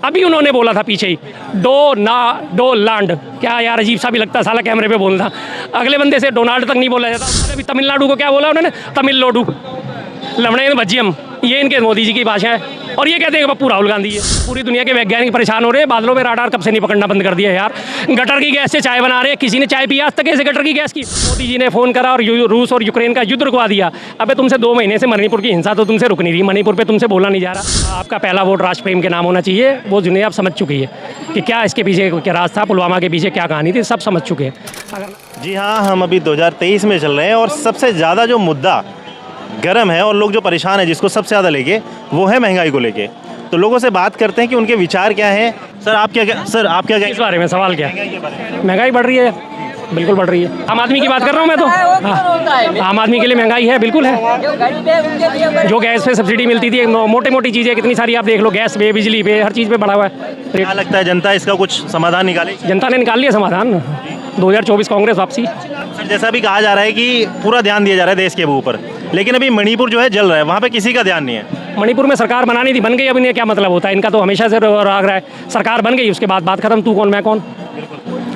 अभी उन्होंने बोला था पीछे ही डो लैंड, क्या यार अजीब सा भी लगता है साला कैमरे पे बोलना। अगले बंदे से डोनाल्ड तक नहीं बोला जाता। अभी तमिलनाडु को क्या बोला उन्होंने, तमिलनाडु लवणे भज्जियम, ये इनके मोदी जी की भाषा है। और ये कहते हैं पप्पू राहुल गांधी है। पूरी दुनिया के वैज्ञानिक परेशान हो रहे हैं, बादलों में राडार कब से नहीं पकड़ना बंद कर दिया यार। गटर की गैस से चाय बना रहे हैं, किसी ने चाय पिया आज तक ऐसे गटर की गैस की? मोदी जी ने फ़ोन करा और रूस और यूक्रेन का युद्ध रुकवा दिया। अबे तुमसे 2 महीने से मणिपुर की हिंसा तो तुमसे रुक नहीं रही, मणिपुर पर तुमसे बोला नहीं जा रहा। आपका पहला वोट राष्ट्र प्रेम के नाम होना चाहिए, वो दुनिया आप समझ चुकी है कि क्या इसके पीछे क्या राज था, पुलवामा के पीछे क्या कहानी थी, सब समझ चुके हैं। जी हाँ, हम अभी 2023 में चल रहे हैं और सबसे ज़्यादा जो मुद्दा गर्म है और लोग जो परेशान है जिसको सबसे ज़्यादा लेके, वो है महंगाई को लेके। तो लोगों से बात करते हैं कि उनके विचार क्या हैं। सर आप क्या इस बारे में सवाल क्या है? महंगाई बढ़ रही है, बिल्कुल बढ़ रही है। आम आदमी की बात कर रहा हूँ मैं तो। हाँ, आम आदमी के लिए महंगाई है, बिल्कुल है। जो गैस पे सब्सिडी मिलती थी, मोटी मोटी चीज़ें कितनी सारी आप देख लो, गैस पे, बिजली पे, हर चीज़ पे बढ़ा हुआ है। क्या लगता है जनता इसका कुछ समाधान निकालेगी? जनता ने निकाल लिया समाधान। 2024 कांग्रेस वापसी। सर जैसा भी कहा जा रहा है कि पूरा ध्यान दिया जा रहा है देश के ऊपर, लेकिन अभी मणिपुर जो है जल रहा है, वहाँ पे किसी का ध्यान नहीं है। मणिपुर में सरकार बनानी थी, बन गई, अब इन्हें क्या मतलब होता है? इनका तो हमेशा से राग रहा है, सरकार बन गई उसके बाद बात खत्म, तू कौन मैं कौन।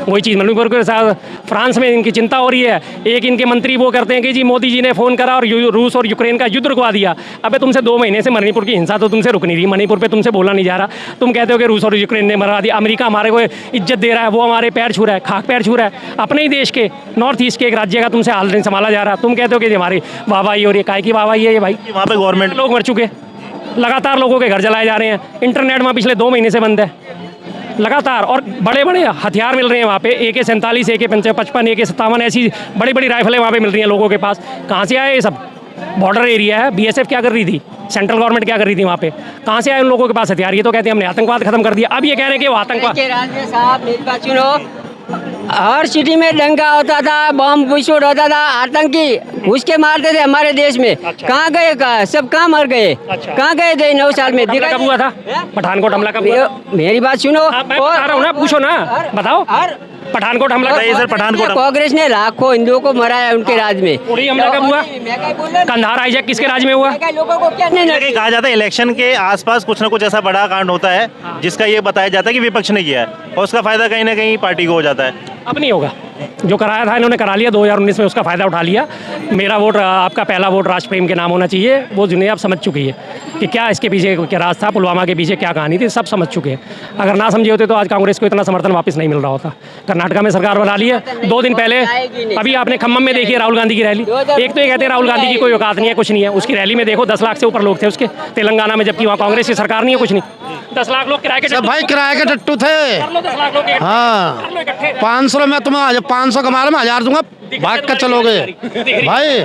वही चीज़ मणिपुर के साथ फ्रांस में इनकी चिंता हो रही है। एक इनके मंत्री वो करते हैं कि जी मोदी जी ने फ़ोन करा और रूस और यूक्रेन का युद्ध रुकवा दिया। अबे तुमसे 2 महीने से मणिपुर की हिंसा तो तुमसे रुक नहीं रही, मणिपुर पे तुमसे बोला नहीं जा रहा। तुम कहते हो कि रूस और यूक्रेन ने मरवा दिया, अमेरिका हमारे को इज्जत दे रहा है, वो हमारे पैर छू रहा है, खाक पैर छू रहा है। अपने ही देश के नॉर्थ ईस्ट के एक राज्य का तुमसे हाल नहीं संभाला जा रहा। तुम कहते हो कि हमारी वाहवाही हो रही है, काय की वाहवाही है ये भाई? वहाँ पे गवर्नमेंट लोग मर चुके, लगातार लोगों के घर जलाए जा रहे हैं, इंटरनेट वहाँ पिछले 2 महीने से बंद है लगातार, और बड़े बड़े हथियार मिल रहे हैं वहाँ पे, AK-47, AK-55, AK-57, ऐसी बड़ी बड़ी राइफलें वहाँ पे मिल रही हैं लोगों के पास। कहाँ से आए ये सब? बॉर्डर एरिया है, BSF क्या कर रही थी, सेंट्रल गवर्नमेंट क्या कर रही थी वहाँ पे? कहाँ से आए उन लोगों के पास हथियार? ये तो कहते हैं हमने आतंकवाद खत्म कर दिया। अब ये कह रहे हैं कि वो आतंकवाद। हर सिटी में दंगा होता था, बम विस्फोट होता था, आतंकी उसके मारते थे हमारे देश में। अच्छा। कहाँ गए, सब कहाँ मर गए? अच्छा। कहाँ गए थे 9 साल में? हमला कब हुआ था? पठानकोट हमला कब हुआ? मेरी बात सुनो। मैं बता रहा हूँ ना, पूछो ना, बताओ। पठानकोट हमला बताइए सर, पठानकोट कांग्रेस ने लाखों हिंदुओं को मराया उनके राज में। उड़ी हमला कब हुआ? कंधार हाईजैक किसके राज में हुआ? लोगों को क्या नहीं कहा जाता है इलेक्शन के आसपास कुछ ना कुछ ऐसा बड़ा कांड होता है जिसका ये बताया जाता है कि विपक्ष ने किया है और उसका फायदा कहीं ना कहीं पार्टी को हो जाता है। अब नहीं होगा, जो कराया था इन्होंने करा लिया 2019 में, उसका फ़ायदा उठा लिया। मेरा वोट, आपका पहला वोट राष्ट्र प्रेम के नाम होना चाहिए, वो दुनिया आप समझ चुकी है कि क्या इसके पीछे क्या राज था, पुलवामा के पीछे क्या कहानी थी, सब समझ चुके हैं। अगर ना समझे होते तो आज कांग्रेस को इतना समर्थन वापस नहीं मिल रहा होता। कर्नाटका में सरकार बना ली है 2 दिन पहले। अभी आपने खम्मम में देखी है राहुल गांधी की रैली। एक तो ये कहते हैं राहुल गांधी की कोई औकात नहीं है, कुछ नहीं है। उसकी रैली में देखो 10 लाख से ऊपर लोग थे उसके, तेलंगाना में, जबकि वहाँ कांग्रेस की सरकार नहीं है, कुछ नहीं। 10 लाख लोग किराए के भाई किराए के टट्टू थे। 10 लाख लोग हाँ, 500 में तुम्हें 500 कमा रहे, 1000 दूंगा, भाग कर चलोगे भाई।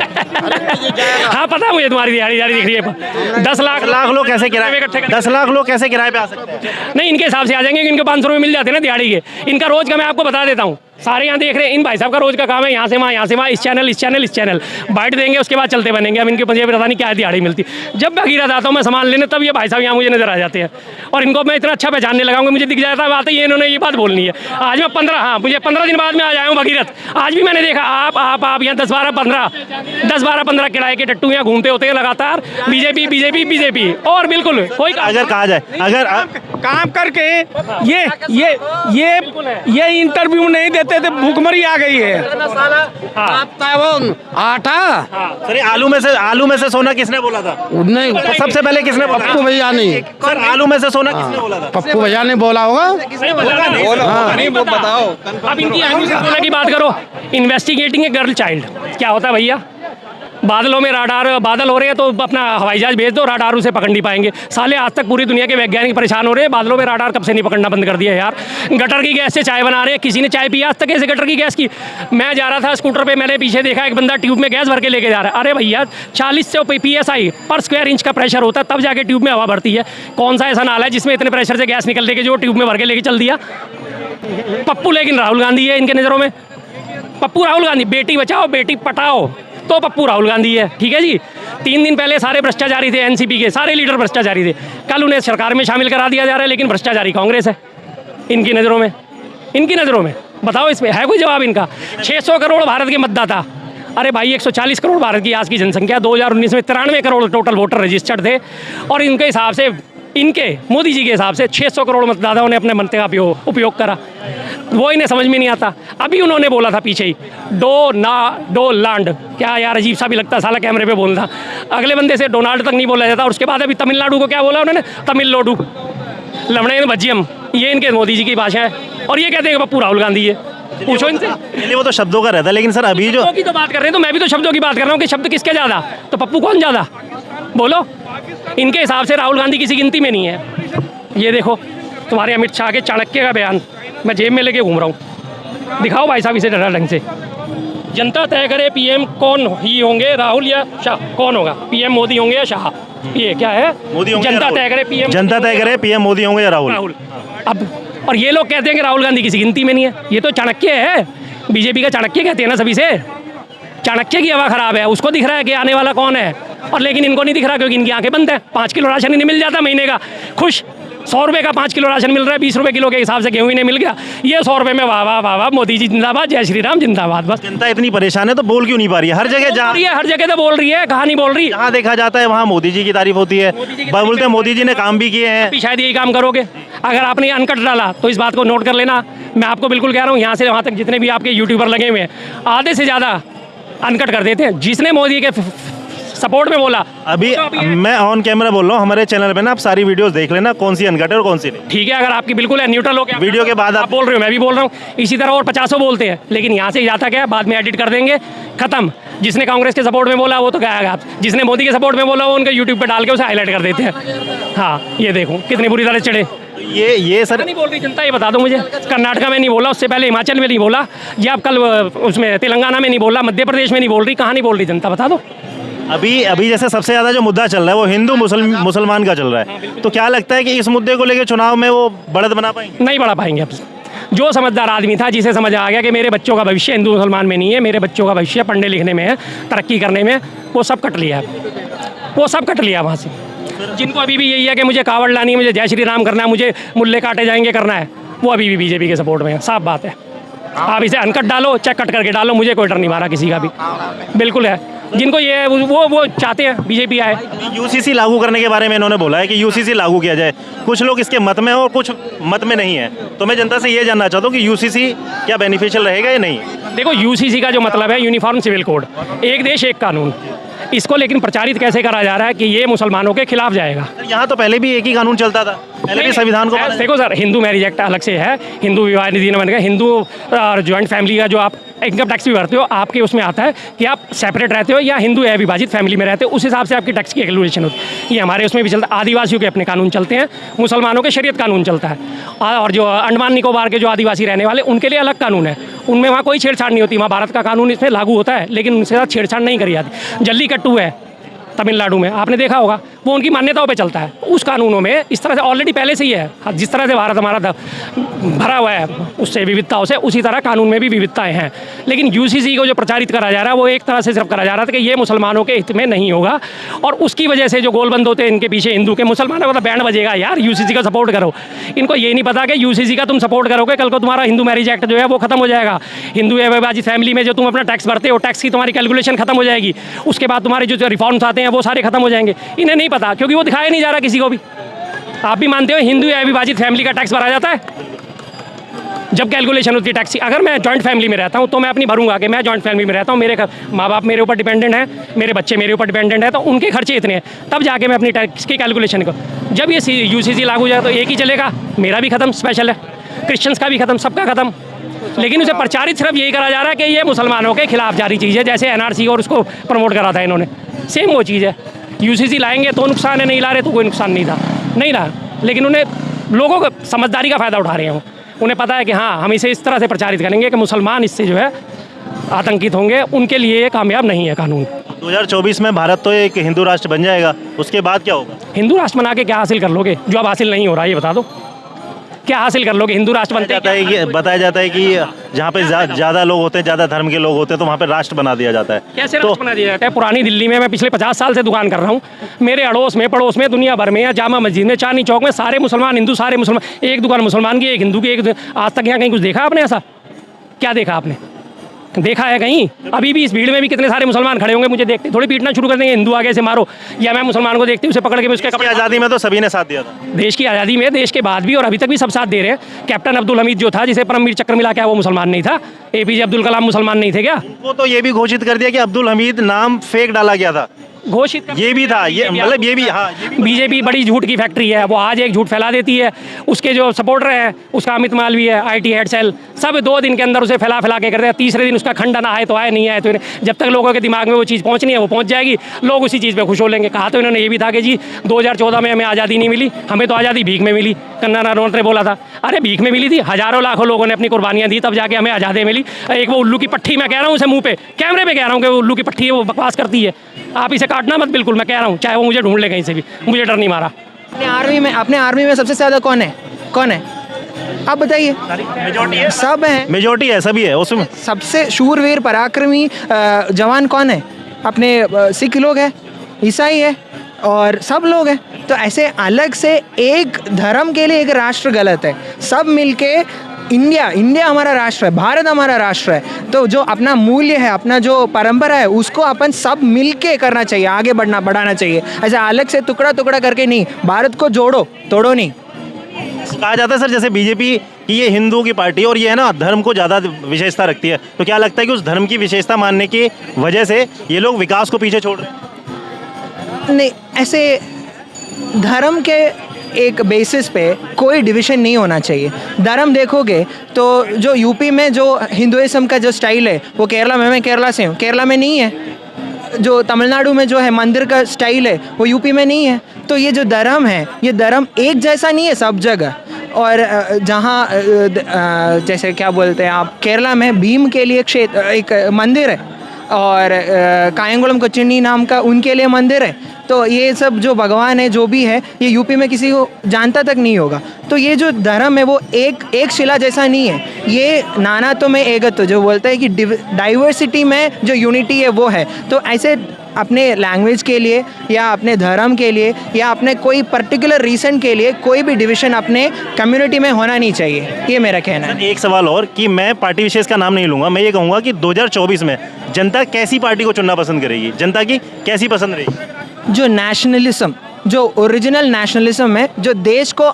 हाँ पता है मुझे, तुम्हारी दिहाड़ी दिख रही है। 10 लाख लोग कैसे किराए 10 लाख लोग कैसे किराए पे आ सकते हैं? नहीं, इनके हिसाब से आ जाएंगे, इनके 500 रुपये मिल जाते हैं ना दिहाड़ी के। इनका रोज का मैं आपको बता देता हूँ, सारे यहाँ देख रहे हैं, इन भाई साहब का रोज का काम है यहाँ से वहाँ, यहाँ से वहाँ, इस चैनल बाइट देंगे, उसके बाद चलते बनेंगे। अब इनके मुझे पता नहीं क्या दिहाड़ी मिलती। जब भगीरथ आता हूँ मैं सामान लेने, तब ये भाई साहब यहाँ मुझे नजर आ जाते हैं, और इनको मैं इतना अच्छा पहचानने लगाऊंगा, मुझे दिख जाता है बात है, ये इन्होंने ये बात बोलनी है। आज मैं 15 मुझे 15 दिन बाद में आ जाऊँ भगीरथ। आज भी मैंने देखा आप यहाँ 10-12-15 किराए के टट्टू यहाँ घूमते होते हैं लगातार। बीजेपी और बिल्कुल कोई अगर कहा जाए, अगर काम करके ये इंटरव्यू नहीं देते थे, भूखमरी आ गई है। वो आटा सर आलू में से सोना किसने बोला था? नहीं, सबसे पहले किसने बोला? पप्पू भैया नहीं। सर आलू में से सोना किसने बोला था? पप्पू भैया ने बोला होगा। नहीं बताओ। अब इनकी सोना की बात करो, इन्वेस्टिगेटिंग ए गर्ल चाइल्ड क्या होता है भैया? बादलों में राडार, बादल हो रहे हैं तो अपना हवाई जहाज भेज दो, राडार उसे पकड़ नहीं पाएंगे। साले आज तक पूरी दुनिया के वैज्ञानिक परेशान हो रहे हैं, बादलों में राडार कब से नहीं पकड़ना बंद कर दिया यार। गटर की गैस से चाय बना रहे हैं, किसी ने चाय पिया आज तक ऐसे गटर की गैस की? मैं जा रहा था स्कूटर पे, मैंने पीछे देखा एक बंदा ट्यूब में गैस भर के लेके जा रहा है। अरे भैया 40 PSI पर स्क्वायर इंच का प्रेशर होता है, तब जाके ट्यूब में हवा भरती है। कौन सा ऐसा नाला है जिसमें इतने प्रेशर से गैस निकल के जो ट्यूब में भर के लेके चल दिया? पप्पू लेकिन राहुल गांधी है इनके नज़रों में। पप्पू राहुल गांधी, बेटी बचाओ बेटी पटाओ तो पप्पू राहुल गांधी है, ठीक है जी। 3 दिन पहले सारे भ्रष्टाचारी थे, NCP के सारे लीडर भ्रष्टाचारी थे, कल उन्हें सरकार में शामिल करा दिया जा रहा है, लेकिन भ्रष्टाचारी कांग्रेस है इनकी नज़रों में। बताओ इस पर है कोई जवाब इनका? 600 करोड़ भारत के मतदाता, अरे भाई 140 करोड़ भारत की आज की जनसंख्या, 2019 में 93 करोड़ टोटल वोटर रजिस्टर्ड थे, और इनके हिसाब से इनके मोदी जी के हिसाब से 600 करोड़ मतदाताओं ने अपने मनते का उपयोग करा, वो इन्हें समझ में नहीं आता। अभी उन्होंने बोला था पीछे ही डो लैंड, क्या यार अजीब सा भी लगता है साला कैमरे पे बोलना। अगले बंदे से डोनाल्ड तक नहीं बोला जाता। और उसके बाद अभी तमिलनाडु को क्या बोला उन्होंने, तमिलनाडु लमड़े भज्जियम, ये इनके मोदी जी की भाषा है। और ये कहते हैं कि पप्पू राहुल गांधी है, पूछो इनसे। चलिए वो तो शब्दों का रहता है, लेकिन सर अभी जो शब्दों की तो बात कर रहे हैं तो मैं भी तो शब्दों की बात कर रहा हूँ कि शब्द किसके ज़्यादा, तो पप्पू कौन ज़्यादा, बोलो। इनके हिसाब से राहुल गांधी किसी गिनती में नहीं है। ये देखो तुम्हारे अमित शाह के चाणक्य का बयान मैं जेब में लेके घूम रहा हूँ, दिखाओ भाई साहब इसे डरा ढंग से। जनता तय करे पीएम कौन ही होंगे, राहुल या शाह, कौन होगा पीएम, मोदी होंगे या शाह। ये क्या है, मोदी होंगे, जनता तय करे पीएम, जनता तय करे पीएम मोदी होंगे या राहुल। अब और ये लोग कहते हैं कि राहुल गांधी किसी गिनती में नहीं है। ये तो चाणक्य है, बीजेपी का चाणक्य कहते हैं ना सभी से। चाणक्य की हवा खराब है, उसको दिख रहा है कि आने वाला कौन है, और लेकिन इनको नहीं दिख रहा क्योंकि इनकी आंखें बंद है। 5 किलो राशन ही नहीं मिल जाता महीने का, खुश 100 रुपये का 5 किलो राशन मिल रहा है, 20 रुपये किलो के हिसाब से गेहूं ही नहीं मिल गया। ये 100 रुपये में वाह वाह वाह वाह, मोदी जी जिंदाबाद, जय श्री राम जिंदाबाद। बस जनता इतनी परेशान है तो बोल क्यों नहीं पा रही है? हर जगह हर जगह तो बोल रही है, कहाँ नहीं बोल रही। जहाँ देखा जाता है वहाँ मोदी जी की तारीफ होती है, बोलते हैं मोदी जी ने काम भी किए हैं। शायद यही काम करोगे अगर आपने अनकट डाला तो इस बात को नोट कर लेना। मैं आपको बिल्कुल कह रहा हूँ, यहाँ से वहाँ तक जितने भी आपके यूट्यूबर लगे हुए हैं आधे से ज़्यादा अनकट कर देते हैं। जिसने मोदी के सपोर्ट में बोला, अभी मैं ऑन कैमरा बोल रहा हूँ, हमारे चैनल पे ना आप सारी वीडियोस देख लेना कौन सी अनकट है और कौन सी नहीं। ठीक है, अगर आपकी बिल्कुल है न्यूट्रल हो गया, वीडियो के बाद आप बोल रहे हो, मैं भी बोल रहा हूँ, इसी तरह और 50 बोलते हैं, लेकिन यहाँ से जाता क्या है, बाद में एडिट कर देंगे, खत्म। जिसने कांग्रेस के सपोर्ट में बोला वो तो गायब, आप जिसने मोदी के सपोर्ट में बोला वो उनके यूट्यूब पे डाल के उसे हाईलाइट कर देते हैं। हाँ ये देखो कितनी बुरी तरह चढ़े। ये सर नहीं बोल रही जनता, ये बता दो मुझे। कर्नाटका में नहीं बोला, उससे पहले हिमाचल में नहीं बोला, या अब कल उसमें तेलंगाना में नहीं बोला, मध्य प्रदेश में नहीं बोल रही, कहाँ नहीं बोल रही जनता, बता दो। अभी जैसे सबसे ज़्यादा जो मुद्दा चल रहा है वो हिंदू मुसलमान का चल रहा है, तो क्या लगता है कि इस मुद्दे को लेकर चुनाव में वो बढ़त बना पाएंगे? नहीं बढ़ा पाएंगे। अब जो समझदार आदमी था, जिसे समझ आ गया कि मेरे बच्चों का भविष्य हिंदू मुसलमान में नहीं है, मेरे बच्चों का भविष्य पढ़ने लिखने में है, तरक्की करने में, वो सब कट लिया, वो सब कट लिया वहाँ से। जिनको अभी भी यही है कि मुझे कावड़ लानी है, मुझे जय श्री राम करना है, मुझे मुल्ले काटे जाएंगे करना है, वो अभी भी बीजेपी के सपोर्ट में है, साफ बात है। आप इसे अनकट डालो, चेक कट करके डालो, मुझे कोई डर नहीं मारा किसी का भी, बिल्कुल है। जिनको ये वो चाहते हैं बीजेपी आए। यूसीसी लागू करने के बारे में इन्होंने बोला है कि यूसीसी लागू किया जाए, कुछ लोग इसके मत में और कुछ मत में नहीं है, तो मैं जनता से ये जानना चाहता हूँ कि यूसीसी क्या बेनिफिशियल रहेगा या नहीं? देखो यूसीसी का जो मतलब है यूनिफॉर्म सिविल कोड, एक देश एक कानून, इसको लेकिन प्रचारित कैसे करा जा रहा है कि ये मुसलमानों के खिलाफ जाएगा। यहाँ तो पहले भी एक ही कानून चलता था, पहले भी संविधान को देखो सर, हिंदू मैरिज एक्ट अलग से है, हिंदू विवाह निधि बन गया, हिंदू और ज्वाइंट फैमिली का जो आप इनकम टैक्स भी भरते हो, आपके उसमें आता है कि आप सेपरेट रहते हो या हिंदू है विभाजित फैमिली में रहते हो, उस हिसाब से आपकी टैक्स की कैलकुलेशन होती है। ये हमारे उसमें भी चलता है। आदिवासियों के अपने कानून चलते हैं, मुसलमानों के शरीयत कानून चलता है, और जो अंडमान निकोबार के जो आदिवासी रहने वाले उनके लिए अलग कानून है, उनमें वहाँ कोई छेड़छाड़ नहीं होती। वहाँ भारत का कानून इसमें लागू होता है, लेकिन उनसे साथ छेड़छाड़ नहीं करी जाती। जल्लीकट्टू है तमिलनाडु में, आपने देखा होगा, वो उनकी मान्यताओं पे चलता है। उस कानूनों में इस तरह से ऑलरेडी पहले से ही है, जिस तरह से भारत हमारा भरा हुआ है उससे विविधताओं से, उसी तरह कानून में भी विविधताएं हैं। लेकिन यूसीसी को जो प्रचारित करा जा रहा है वो एक तरह से सिर्फ करा जा रहा था कि ये मुसलमानों के हित में नहीं होगा, और उसकी वजह से जो गोलबंद होते हैं इनके पीछे हिंदू के, मुसलमानों का तो बैंड बजेगा यार, यूसीसी का सपोर्ट करो। इनको ये नहीं पता कि यूसीसी का तुम सपोर्ट करोगे, कल को तुम्हारा हिंदू मैरिज एक्ट जो है वो खत्म हो जाएगा। हिंदू विभाजित फैमिली में जो तुम अपना टैक्स भरते हो, टैक्स की तुम्हारी कैलकुलेशन खत्म हो जाएगी, उसके बाद तुम्हारे जो रिफॉर्म्स आते हैं वो सारे खत्म हो जाएंगे। इन्हें नहीं पता, क्योंकि वो दिखाया नहीं जा रहा किसी को भी। आप भी मानते हो हिंदू या विभाजित फैमिली का टैक्स भरा जाता है जब कैलकुलेशन होती है टैक्स की। अगर मैं जॉइंट फैमिली में रहता हूँ तो मैं अपनी भरूंगा कि मैं जॉइंट फैमिली में रहता हूँ, मेरे माँ बाप मेरे ऊपर डिपेंडेंट हैं, मेरे बच्चे मेरे ऊपर डिपेंडेंट हैं, तो उनके खर्चे इतने हैं, तब जाके मैं अपनी टैक्स की कैलकुलेशन को। जब ये यूसीसी लागू हो जाए तो एक ही चलेगा, मेरा भी खत्म, स्पेशल है, क्रिश्चियंस का भी खत्म, सबका खत्म। लेकिन उसे प्रचारित सिर्फ यही करा जा रहा है कि ये मुसलमानों के खिलाफ जारी चीज़ है, जैसे एनआरसी और उसको प्रमोट करा था इन्होंने, सेम वो चीज़ है। यूसीसी लाएंगे तो नुकसान है, नहीं ला रहे तो कोई नुकसान नहीं था, नहीं रहा। लेकिन उन्हें लोगों को समझदारी का फ़ायदा उठा रहे हैं, उन्हें पता है कि हाँ हम इसे इस तरह से प्रचारित करेंगे कि मुसलमान इससे जो है आतंकित होंगे, उनके लिए ये कामयाब नहीं है कानून। 2024 में भारत तो एक हिंदू राष्ट्र बन जाएगा, उसके बाद क्या होगा? हिंदू राष्ट्र बना के क्या हासिल कर लोगे जो अब हासिल नहीं हो रहा है, ये बता दो, क्या हासिल कर लोगे? हिंदू राष्ट्र बनते बताया जाता है कि जहाँ पे ज़्यादा लोग होते हैं, ज़्यादा धर्म के लोग होते हैं, तो वहाँ पे राष्ट्र बना दिया जाता है। कैसे राष्ट्र बना दिया जाता है? पुरानी दिल्ली में मैं पिछले 50 साल से दुकान कर रहा हूँ, मेरे अड़ोस में पड़ोस में दुनिया भर में, या जामा मस्जिद में, चांदनी चौक में, सारे मुसलमान हिंदू, सारे मुसलमान, एक दुकान मुसलमान की एक हिंदू की, एक। आज तक यहाँ कहीं कुछ देखा आपने ऐसा? क्या देखा आपने? देखा है कहीं? अभी भी इस भीड़ में भी कितने सारे मुसलमान खड़े होंगे, मुझे देखते थोड़ी पीटना शुरू कर देंगे, हिंदू आगे से मारो, या मैं मुसलमान को देखती हूँ उसे पकड़ के मैं उसके अपनी आज़ादी में तो सभी ने साथ दिया था। देश की आज़ादी में, देश के बाद भी और अभी तक भी सब साथ दे रहे हैं। कैप्टन अब्दुल हमीद जो था, जिसे परमवीर चक्र मिला, क्या वो मुसलमान नहीं था? APJ अब्दुल कलाम मुसलमान नहीं थे क्या? वो तो ये भी घोषित कर दिया कि अब्दुल हमीद नाम फेक डाला गया था, घोषित ये भी था, ये मतलब ये भी, हाँ ये भी। बीजेपी बड़ी झूठ की फैक्ट्री है, वो आज एक झूठ फैला देती है, उसके जो सपोर्टर हैं, उसका अमित मालवीय है, IT हेड सेल, सब 2 दिन के अंदर उसे फैला के करते हैं। तीसरे दिन उसका खंडन आए तो आए, नहीं आए तो नहीं। जब तक लोगों के दिमाग में वो चीज़ पहुंचनी है वो पहुंच जाएगी, लोग उसी चीज़ पे खुश हो लेंगे। कहा तो इन्होंने ये भी था कि जी 2014 में हमें आज़ादी नहीं मिली, हमें तो आज़ादी भीख में मिली। कन्ना नरवणे ने बोला था, अरे भीख में मिली थी, हज़ारों लाखों लोगों ने अपनी कुर्बानियाँ दी, तब जाके हमें आज़ादी मिली। एक वो उल्लू की पट्टी, मैं कह रहा हूँ उसे मुँह पे कैमरे पे कह रहा हूँ कि वो उल्लू की पट्टी है, वो बकवास करती है। आप इसे काटना मत, बिल्कुल मैं कह रहा हूँ, चाहे वो मुझे ढूंढ ले कहीं से भी, मुझे डर नहीं मारा। अपने आर्मी में सबसे ज्यादा कौन है आप बताइए? मेजोरिटी है, सब हैं। मेजोरिटी है, सभी है उसमें। सबसे शूरवीर पराक्रमी जवान कौन है? अपने सिख लोग हैं, ईसाई है और सब लोग हैं। तो ऐसे अलग से एक धर्म के लिए एक राष्ट्र गलत है। सब मिलके इंडिया हमारा राष्ट्र है, भारत हमारा राष्ट्र है। तो जो अपना मूल्य है, अपना जो परंपरा है, उसको अपन सब मिलके करना चाहिए, आगे बढ़ाना चाहिए। ऐसे अलग से टुकड़ा करके नहीं, भारत को जोड़ो, तोड़ो नहीं। कहा जाता है सर, जैसे बीजेपी की ये हिंदुओं की पार्टी और ये है ना धर्म को ज़्यादा विशेषता रखती है, तो क्या लगता है कि उस धर्म की विशेषता मानने की वजह से ये लोग विकास को पीछे छोड़ रहे हैं? नहीं, ऐसे धर्म के एक बेसिस पे कोई डिवीज़न नहीं होना चाहिए। धर्म देखोगे तो जो यूपी में जो हिंदुइज्म का जो स्टाइल है वो केरला में, मैं केरला से हूँ, केरला में नहीं है। जो तमिलनाडु में जो है मंदिर का स्टाइल है वो यूपी में नहीं है। तो ये जो धर्म है, ये धर्म एक जैसा नहीं है सब जगह। और जहाँ जैसे क्या बोलते हैं आप, केरला में भीम के लिए एक मंदिर है और कायंगुलम कोचिन्नी नाम का उनके लिए मंदिर है। तो ये सब जो भगवान है, जो भी है, ये यूपी में किसी को जानता तक नहीं होगा। तो ये जो धर्म है वो एक शिला जैसा नहीं है, ये नानात्व में एकत्व, जो बोलते हैं कि डाइवर्सिटी में जो यूनिटी है वो है। तो ऐसे अपने लैंग्वेज के लिए या अपने धर्म के लिए या अपने कोई पर्टिकुलर रीज़न के लिए कोई भी डिवीज़न अपने कम्युनिटी में होना नहीं चाहिए, ये मेरा कहना है। एक सवाल और कि मैं पार्टी विशेष का नाम नहीं लूँगा, मैं ये कहूँगा कि 2024 में जनता कैसी पार्टी को चुनना पसंद करेगी, जनता की कैसी पसंद रहेगी? जो नेशनलिज्म, जो ओरिजिनल नेशनलिज्म है, जो देश को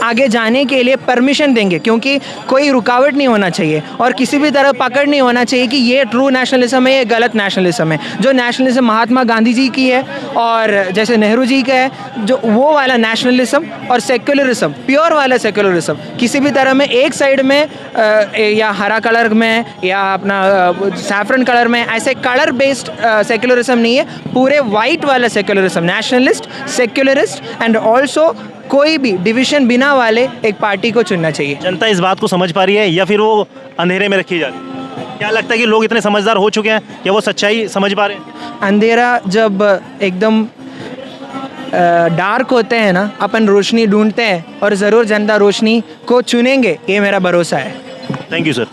आगे जाने के लिए परमिशन देंगे, क्योंकि कोई रुकावट नहीं होना चाहिए और किसी भी तरह पकड़ नहीं होना चाहिए कि ये ट्रू नेशनलिज्म है, ये गलत नेशनलिज्म है। जो नेशनलिज्म महात्मा गांधी जी की है और जैसे नेहरू जी का है, जो वो वाला नेशनलिज्म और सेक्युलरिज्म, प्योर वाला सेक्युलरिज्म, किसी भी तरह में एक साइड में या हरा कलर में या अपना सैफरन कलर में, ऐसे कलर बेस्ड सेक्युलरिज्म नहीं है, पूरे वाइट वाला secularism, nationalist, secularist and also कोई भी डिवीजन बिना वाले एक पार्टी को चुनना चाहिए। जनता इस बात को समझ पा रही है या फिर वो अंधेरे में रखी जा रही है? क्या लगता है कि लोग इतने समझदार हो चुके हैं कि वो सच्चाई समझ पा रहे हैं? अंधेरा जब एकदम डार्क होते हैं ना, अपन रोशनी ढूंढते हैं और ज़रूर जनता रोशनी को चुनेंगे, ये मेरा भरोसा है। Thank you sir.